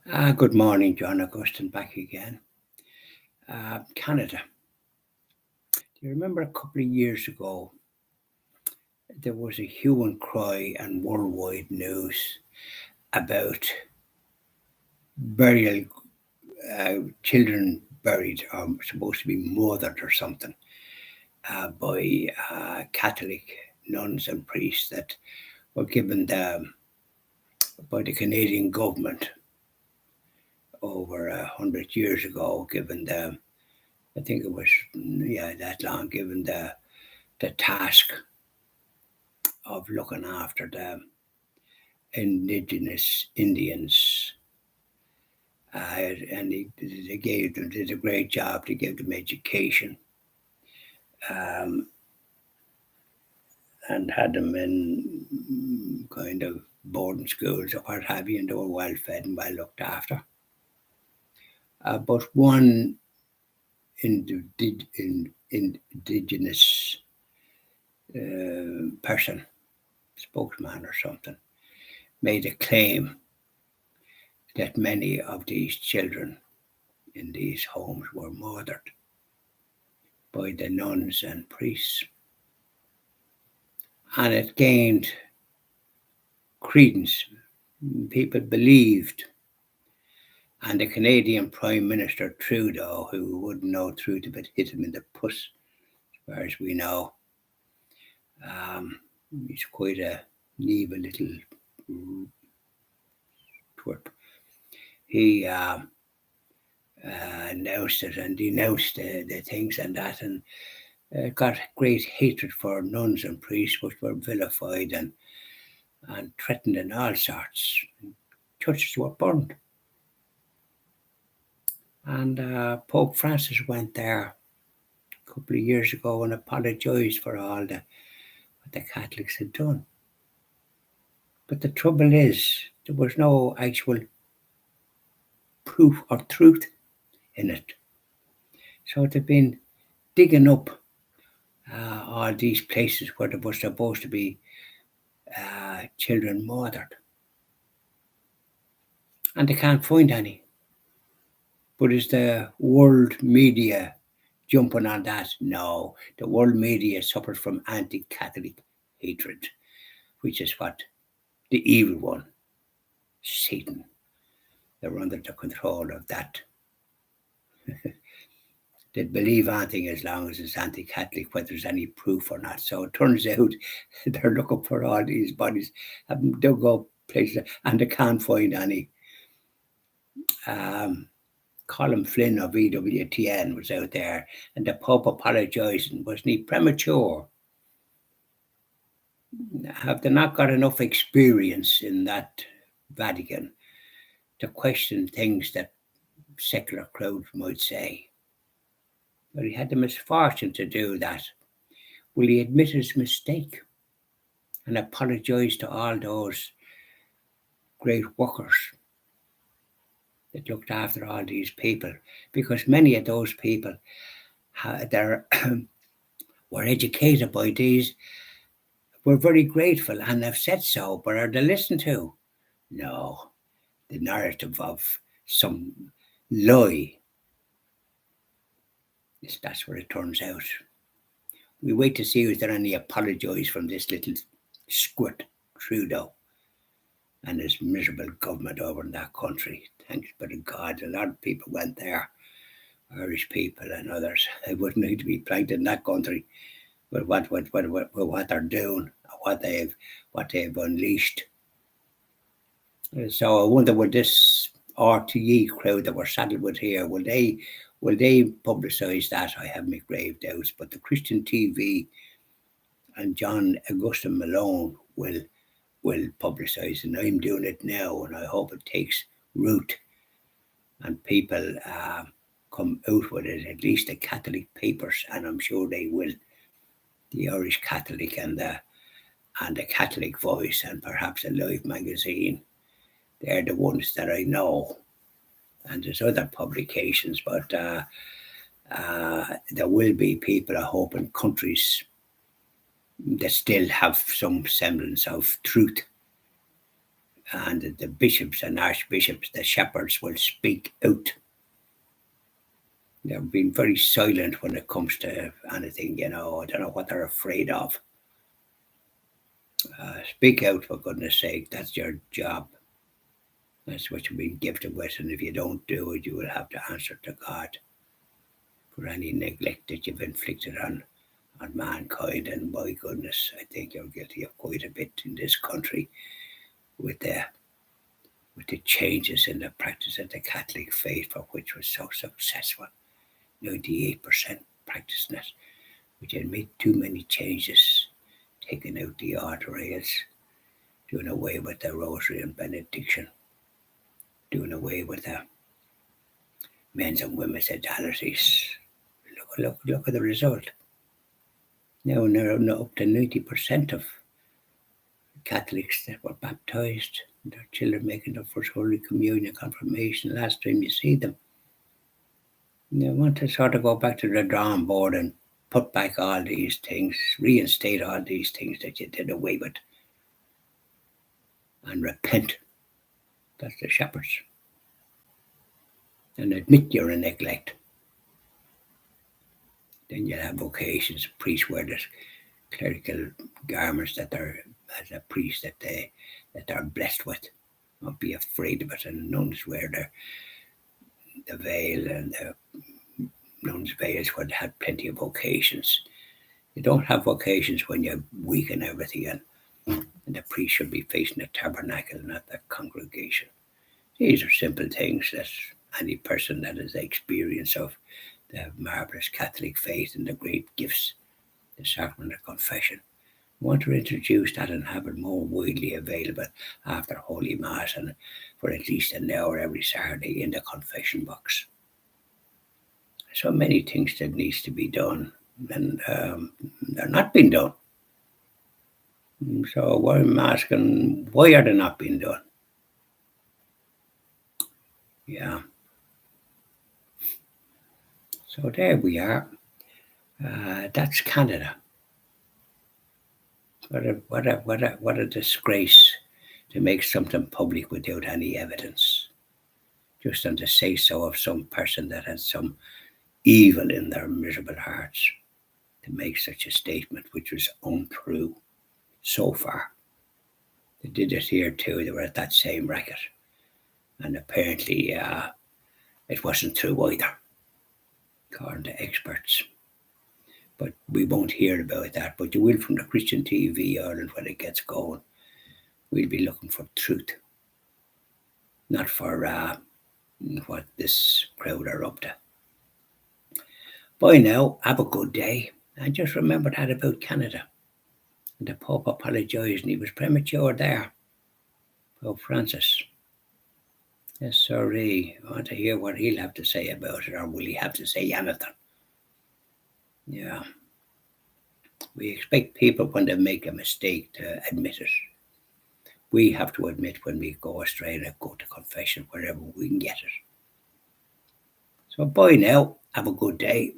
Good morning, John Augustine, back again. Canada. Do you remember a couple of years ago, there was a hue and cry and worldwide news about burial, children buried, supposed to be murdered or something, by Catholic nuns and priests that were given by the Canadian government over 100 years ago, given I think it was, that long, given the task of looking after the indigenous Indians. And they did a great job to give them education, um, and had them in kind of boarding schools or what have you, and they were well fed and well looked after. But one indigenous person, spokesman or something, made a claim that many of these children in these homes were murdered by the nuns and priests. And it gained credence. People believed. And the Canadian Prime Minister Trudeau, who wouldn't know truth if it hit him in the puss, as far as we know, he's quite a evil little twerp. He announced it and denounced the things and that, and got great hatred for nuns and priests, which were vilified and threatened in all sorts. Churches were burned. And Pope Francis went there a couple of years ago and apologised for all what the Catholics had done. But the trouble is, there was no actual proof or truth in it. So they've been digging up all these places where there was supposed to be children murdered. And they can't find any. But is the world media jumping on that? No. The world media suffers from anti-Catholic hatred, which is what the evil one, Satan, they're under the control of that. They believe anything as long as it's anti-Catholic, whether there's any proof or not. So it turns out they're looking for all these bodies, have dug up places, and they can't find any. Colin Flynn of EWTN was out there, and the Pope apologising. Wasn't he premature? Have they not got enough experience in that Vatican to question things that secular crowds might say? But he had the misfortune to do that. Will he admit his mistake and apologise to all those great workers that looked after all these people? Because many of those people were educated by these, were very grateful and have said so, but are they listened to? No. The narrative of some lie. That's what it turns out. We wait to see if there any apologies from this little squirt Trudeau and his miserable government over in that country. Thanks be to God, a lot of people went there, Irish people and others. They wouldn't need to be plagued in that country with what they're doing, what they've unleashed. So I wonder, would this RTE crowd that we're saddled with here, will they publicise that? I have my grave doubts. But the Christian TV and John Augustine Malone will publicise, and I'm doing it now, and I hope it takes root and people come out with it, at least the Catholic papers, and I'm sure they will. The Irish Catholic and the Catholic Voice, and perhaps a Life magazine. They're the ones that I know. And there's other publications, but there will be people, I hope, in countries that still have some semblance of truth and the bishops and archbishops, the shepherds, will speak out. They've been very silent when it comes to anything, I don't know what they're afraid of. Speak out, for goodness sake, that's your job. That's what you've been gifted with, and if you don't do it, you will have to answer to God for any neglect that you've inflicted on mankind. And my goodness, I think you're guilty of quite a bit in this country with the changes in the practice of the Catholic faith, for which was so successful. 98% practicing it, which had made too many changes, taking out the odd rails, doing away with the rosary and benediction, doing away with the men's and women's identities. Look at the result. Now they're up to 90% of Catholics that were baptized, their children making their first Holy Communion, confirmation, last time you see them. You want to sort of go back to the drawing board and put back all these things, reinstate all these things that you did away with, and repent. That's the shepherds. And admit you're in neglect. Then you'll have vocations. Priests wear the clerical garments that they're, as a priest, that they're blessed with. Don't be afraid of it. And nuns wear the veil, and the nuns' veils would have plenty of vocations. You don't have vocations when you're weak and everything, and the priest should be facing the tabernacle, not the congregation. These are simple things that any person that has experience of the marvellous Catholic faith and the great gifts, the sacrament of confession, want to introduce that and have it more widely available after Holy Mass, and for at least an hour every Saturday in the confession box. So many things that needs to be done, and they're not being done. So what I'm asking, why are they not being done? Yeah. So there we are. That's Canada. What a disgrace to make something public without any evidence, just on the say-so of some person that has some evil in their miserable hearts, to make such a statement which was untrue so far. They did it here too. They were at that same racket, and apparently it wasn't true either, according to experts. But we won't hear about that. But you will from the Christian TV Ireland when it gets going. We'll be looking for truth, not for what this crowd are up to. Bye now. Have a good day. And just remember that about Canada. And the Pope apologised, and he was premature there. Pope Francis. Yes, sorry. I want to hear what he'll have to say about it, or will he have to say anything? Yeah. We expect people when they make a mistake to admit it. We have to admit when we go astray and go to confession wherever we can get it. So bye now. Have a good day.